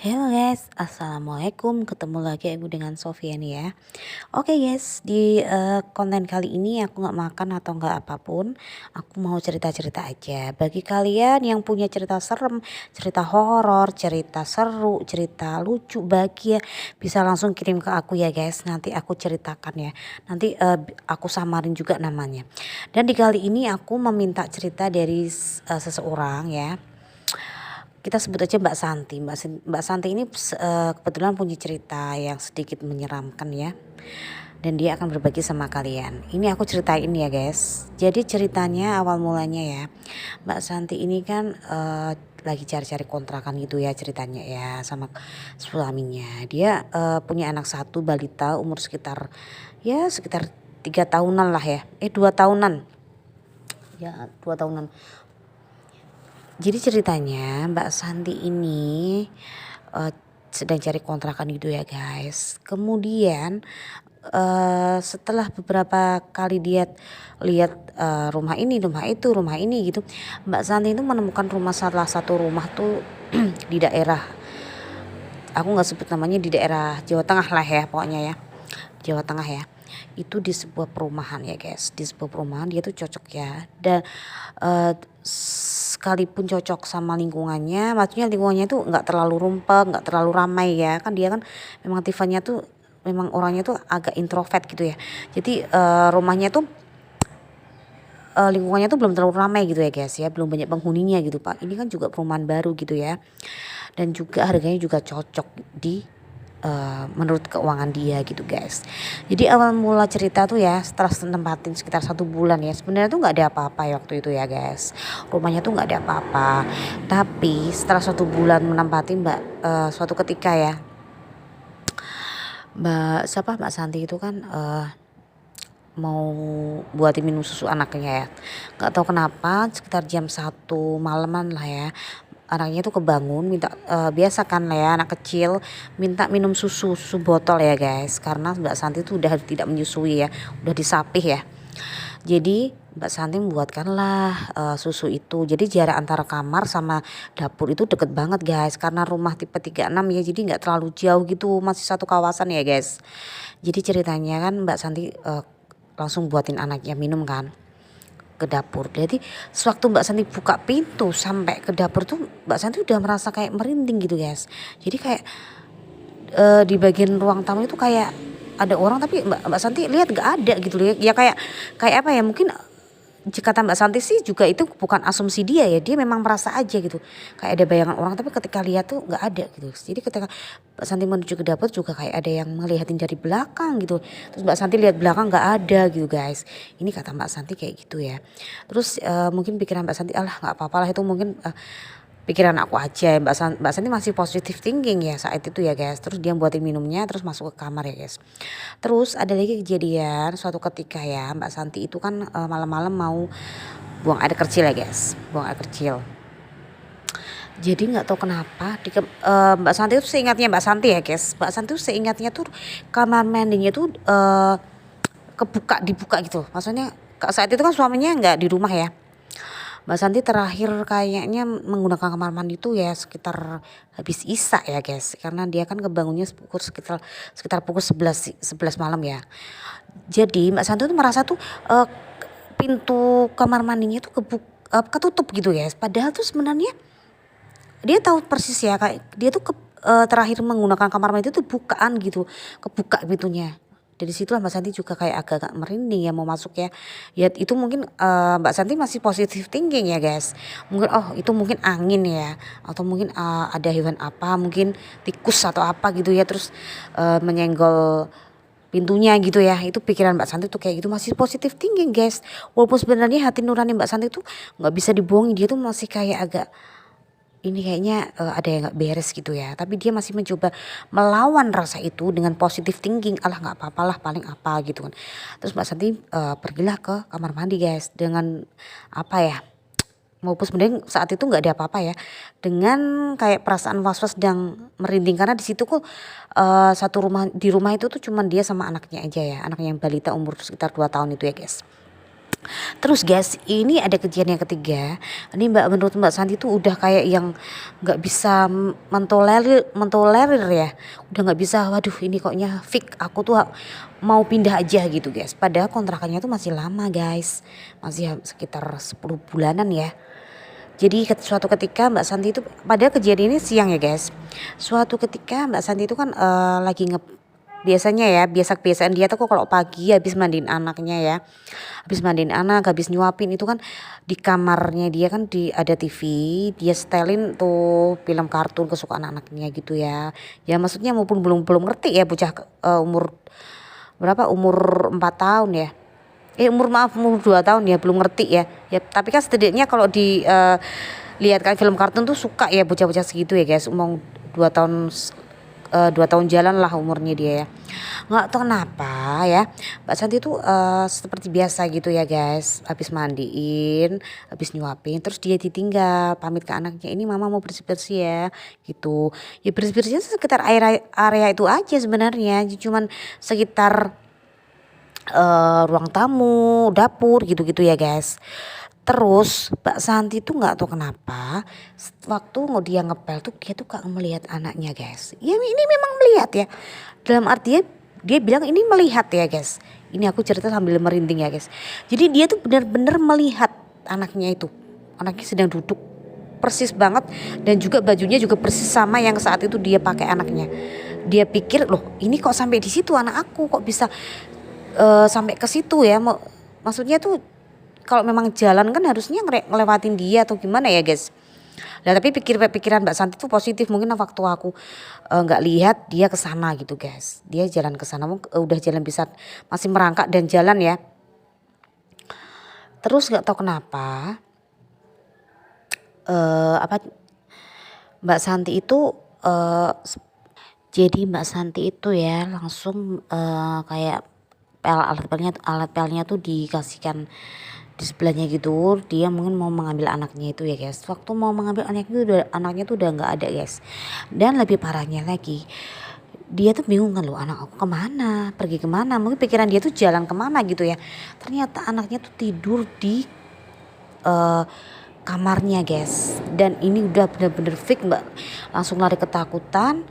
Halo guys, assalamualaikum. Ketemu lagi aku dengan Sofia nih ya. Oke guys, di konten kali ini aku nggak makan atau nggak apapun. Aku mau cerita-cerita aja. Bagi kalian yang punya cerita serem, cerita horor, cerita seru, cerita lucu, bahagia, bisa langsung kirim ke aku ya guys. Nanti aku ceritakan ya. Nanti aku samarin juga namanya. Dan di kali ini aku meminta cerita dari seseorang ya, kita sebut aja Mbak Santi. Mbak Santi ini kebetulan punya cerita yang sedikit menyeramkan ya. Dan dia akan berbagi sama kalian. Ini aku ceritain ya guys. Jadi ceritanya awal mulanya ya, Mbak Santi ini kan lagi cari-cari kontrakan gitu ya ceritanya ya sama suaminya. Dia punya anak satu balita umur sekitar 3 tahunan lah ya. 2 tahunan. Ya 2 tahunan. Jadi ceritanya Mbak Santi ini sedang cari kontrakan gitu ya guys. Kemudian setelah beberapa kali dia lihat rumah rumah ini gitu, Mbak Santi itu menemukan salah satu rumah tuh di daerah, aku nggak sebut namanya, di daerah Jawa Tengah lah ya pokoknya ya. Jawa Tengah ya. Itu di sebuah perumahan ya guys. Di sebuah perumahan dia tuh cocok ya. Dan sekalipun cocok sama lingkungannya, maksudnya lingkungannya tuh nggak terlalu rumpek, nggak terlalu ramai ya. Kan dia kan memang tifannya tuh memang orangnya tuh agak introvert gitu ya. Jadi rumahnya tuh lingkungannya tuh belum terlalu ramai gitu ya guys ya, belum banyak penghuninya gitu Pak. Ini kan juga perumahan baru gitu ya. Dan juga harganya juga cocok di menurut keuangan dia gitu guys. Jadi awal mula cerita tuh ya setelah nempatin sekitar 1 bulan ya, sebenarnya tuh nggak ada apa-apa ya waktu itu ya guys. Rumahnya tuh nggak ada apa-apa. Tapi setelah 1 bulan menempati suatu ketika ya, Mbak Santi itu kan mau buatin minum susu anaknya ya. Nggak tahu kenapa sekitar jam 1 malaman lah ya, anaknya tuh kebangun minta biasa kan lah ya anak kecil minta minum susu botol ya guys, karena Mbak Santi tuh udah tidak menyusui ya, udah disapih ya. Jadi Mbak Santi membuatkanlah susu itu. Jadi jarak antara kamar sama dapur itu deket banget guys, karena rumah tipe 36 ya, jadi nggak terlalu jauh gitu, masih satu kawasan ya guys. Jadi ceritanya kan Mbak Santi langsung buatin anaknya minum kan ke dapur. Jadi sewaktu Mbak Santi buka pintu sampai ke dapur tuh Mbak Santi udah merasa kayak merinding gitu guys. Jadi kayak di bagian ruang tamu itu kayak ada orang, tapi Mbak Santi lihat gak ada gitu loh ya. Kayak kayak apa ya, mungkin jika kata Mbak Santi sih juga itu bukan asumsi dia ya, dia memang merasa aja gitu kayak ada bayangan orang, tapi ketika lihat tuh nggak ada gitu. Jadi ketika Mbak Santi menuju ke dapur juga kayak ada yang ngeliatin dari belakang gitu, terus Mbak Santi lihat belakang nggak ada gitu guys. Ini kata Mbak Santi kayak gitu ya. Terus mungkin pikiran Mbak Santi, alah nggak apa-apa lah itu mungkin pikiran aku aja. Mbak Santi masih positive thinking ya saat itu ya guys. Terus dia buatin minumnya terus masuk ke kamar ya guys. Terus ada lagi kejadian suatu ketika ya, Mbak Santi itu kan malam-malam mau buang air kecil ya guys, buang air kecil. Jadi nggak tahu kenapa Mbak Santi itu seingatnya Mbak Santi ya guys, Mbak Santi itu seingatnya tuh kamar mandinya tuh dibuka gitu. Maksudnya saat itu kan suaminya nggak di rumah ya. Mbak Santi terakhir kayaknya menggunakan kamar mandi itu ya sekitar habis Isya ya guys, karena dia kan kebangunnya sekitar pukul 11 malam ya. Jadi Mbak Santi tuh merasa tuh pintu kamar mandinya tuh ketutup gitu ya. Padahal tuh sebenarnya dia tahu persis ya, kayak dia tuh terakhir menggunakan kamar mandi itu bukaan gitu, kebuka pintunya. Dari situlah Mbak Santi juga kayak agak-agak merinding ya mau masuk ya. Ya itu mungkin Mbak Santi masih positive thinking ya guys. Mungkin oh itu mungkin angin ya, atau mungkin ada hewan apa, mungkin tikus atau apa gitu ya, terus menyenggol pintunya gitu ya. Itu pikiran Mbak Santi tuh kayak gitu, masih positive thinking guys. Walaupun sebenarnya hati nurani Mbak Santi tuh nggak bisa dibohongi, dia tuh masih kayak agak ini kayaknya ada yang nggak beres gitu ya, tapi dia masih mencoba melawan rasa itu dengan positive thinking, alah nggak apa-apa lah paling apa gitu kan. Terus Mbak Santi pergilah ke kamar mandi guys dengan apa ya, maupun sebenarnya saat itu nggak ada apa-apa ya, dengan kayak perasaan was-was dan merinding karena di situ kok di rumah itu tuh cuman dia sama anaknya aja ya, anaknya yang balita umur sekitar 2 tahun itu ya guys. Terus guys, ini ada kejadian yang ketiga. Ini menurut Mbak Santi tuh udah kayak yang nggak bisa mentolerir ya. Udah nggak bisa. Waduh, ini koknya fix. Aku tuh mau pindah aja gitu guys. Padahal kontrakannya tuh masih lama guys. Masih sekitar 10 bulanan ya. Jadi suatu ketika Mbak Santi itu, padahal kejadian ini siang ya guys. Suatu ketika Mbak Santi itu kan lagi biasanya ya, biasa kebiasaan dia tuh kalau pagi habis mandiin anaknya ya. Habis mandiin anak, habis nyuapin itu kan di kamarnya dia kan ada TV, dia setelin tuh film kartun kesukaan anaknya gitu ya. Ya maksudnya maupun belum belum ngerti ya bocah umur berapa? Umur 4 tahun ya. Umur 2 tahun ya, belum ngerti ya. Ya tapi kan setidaknya kalau lihat kan film kartun tuh suka ya bocah-bocah segitu ya guys. Umur 2 tahun 2 tahun jalan lah umurnya dia ya. Nggak tahu kenapa ya Mbak Santi tuh seperti biasa gitu ya guys, habis mandiin, habis nyuapin terus dia ditinggal pamit ke anaknya, ini mama mau bersih-bersih ya gitu. Ya bersih-bersihnya sekitar area itu aja sebenarnya, cuman sekitar ruang tamu, dapur gitu-gitu ya guys. Terus Mbak Santi tuh nggak tahu kenapa waktu dia ngepel tuh dia tuh gak melihat anaknya guys. Ya ini memang melihat ya. Dalam artian dia bilang ini melihat ya guys. Ini aku cerita sambil merinding ya guys. Jadi dia tuh benar-benar melihat anaknya itu. Anaknya sedang duduk persis banget dan juga bajunya juga persis sama yang saat itu dia pakai anaknya. Dia pikir loh ini kok sampai di situ anak aku kok bisa sampai ke situ ya. Maksudnya tuh kalau memang jalan kan harusnya ngelewatin dia atau gimana ya guys. Nah tapi pikiran Mbak Santi tuh positif, mungkin waktu aku nggak lihat dia ke sana gitu guys. Dia jalan ke sana udah jalan bisa masih merangkak dan jalan ya. Terus nggak tahu kenapa apa Mbak Santi itu jadi Mbak Santi itu ya langsung kayak alat pelnya tuh dikasihkan di sebelahnya gitu. Dia mungkin mau mengambil anaknya itu ya guys. Waktu mau mengambil anaknya tuh udah nggak ada guys. Dan lebih parahnya lagi dia tuh bingung kan, loh anak aku kemana, pergi kemana, mungkin pikiran dia tuh jalan kemana gitu ya. Ternyata anaknya tuh tidur di kamarnya guys. Dan ini udah bener-bener fix Mbak, langsung lari ketakutan.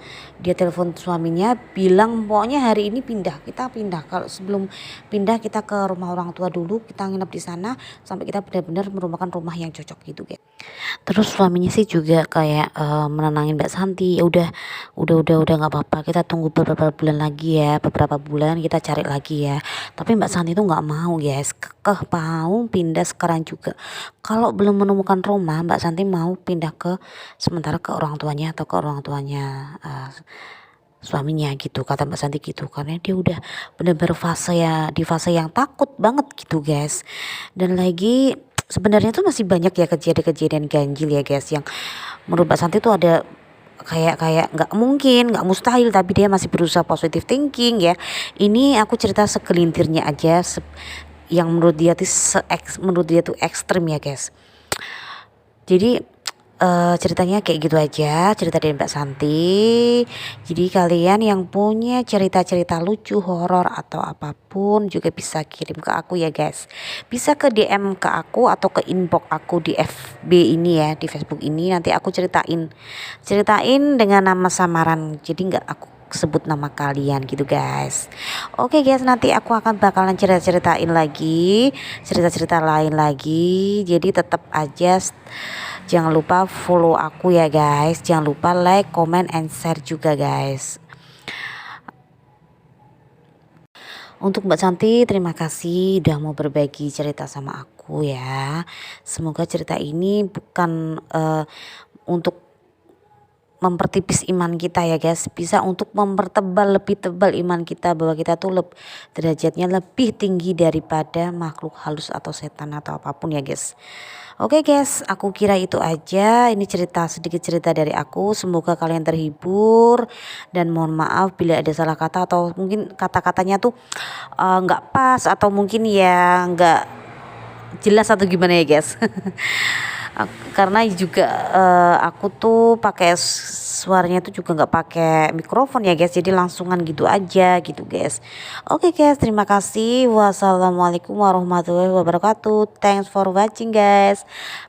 Dia telepon suaminya bilang pokoknya hari ini kita pindah, kalau sebelum pindah kita ke rumah orang tua dulu, kita nginep di sana sampai kita benar-benar merupakan rumah yang cocok gitu guys. Terus suaminya sih juga kayak menenangin Mbak Santi, ya udah nggak apa-apa, kita tunggu beberapa bulan lagi ya, beberapa bulan kita cari lagi ya. Tapi Mbak Santi tuh nggak mau guys, kekeh mau pindah sekarang juga. Kalau belum menemukan rumah Mbak Santi mau pindah sementara ke orang tuanya atau ke orang tuanya suaminya gitu, kata Mbak Santi gitu, karena dia udah bener-bener di fase yang takut banget gitu guys. Dan lagi sebenarnya tuh masih banyak ya kejadian-kejadian ganjil ya guys, yang menurut Mbak Santi tuh ada kayak nggak mungkin, nggak mustahil, tapi dia masih berusaha positive thinking ya. Ini aku cerita segelintirnya aja yang menurut dia tuh ekstrim ya guys. Jadi ceritanya kayak gitu aja, cerita dari Mbak Santi. Jadi kalian yang punya cerita-cerita lucu, horor atau apapun juga bisa kirim ke aku ya guys. Bisa ke DM ke aku atau ke inbox aku di FB ini ya, di Facebook ini, nanti aku ceritain dengan nama samaran. Jadi nggak aku sebut nama kalian gitu guys. Oke guys, nanti aku akan bakalan ceritain lagi cerita-cerita lain lagi. Jadi tetap aja jangan lupa follow aku ya guys. Jangan lupa like, comment, and share juga guys. Untuk Mbak Santi, terima kasih udah mau berbagi cerita sama aku ya. Semoga cerita ini bukan untuk mempertipis iman kita ya guys, bisa untuk lebih tebal iman kita, bahwa kita tuh derajatnya lebih tinggi daripada makhluk halus atau setan atau apapun ya guys. Oke guys, aku kira itu aja. Ini sedikit cerita dari aku. Semoga kalian terhibur dan mohon maaf bila ada salah kata atau mungkin kata-katanya tuh nggak pas atau mungkin ya nggak jelas atau gimana ya guys. Karena juga aku tuh pakai suaranya tuh juga nggak pakai mikrofon ya guys, jadi langsungan gitu aja gitu guys. Oke guys, terima kasih. Wassalamualaikum warahmatullahi wabarakatuh. Thanks for watching guys.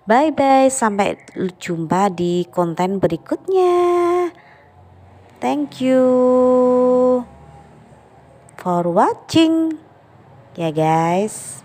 Bye bye, sampai jumpa di konten berikutnya. Thank you for watching ya guys.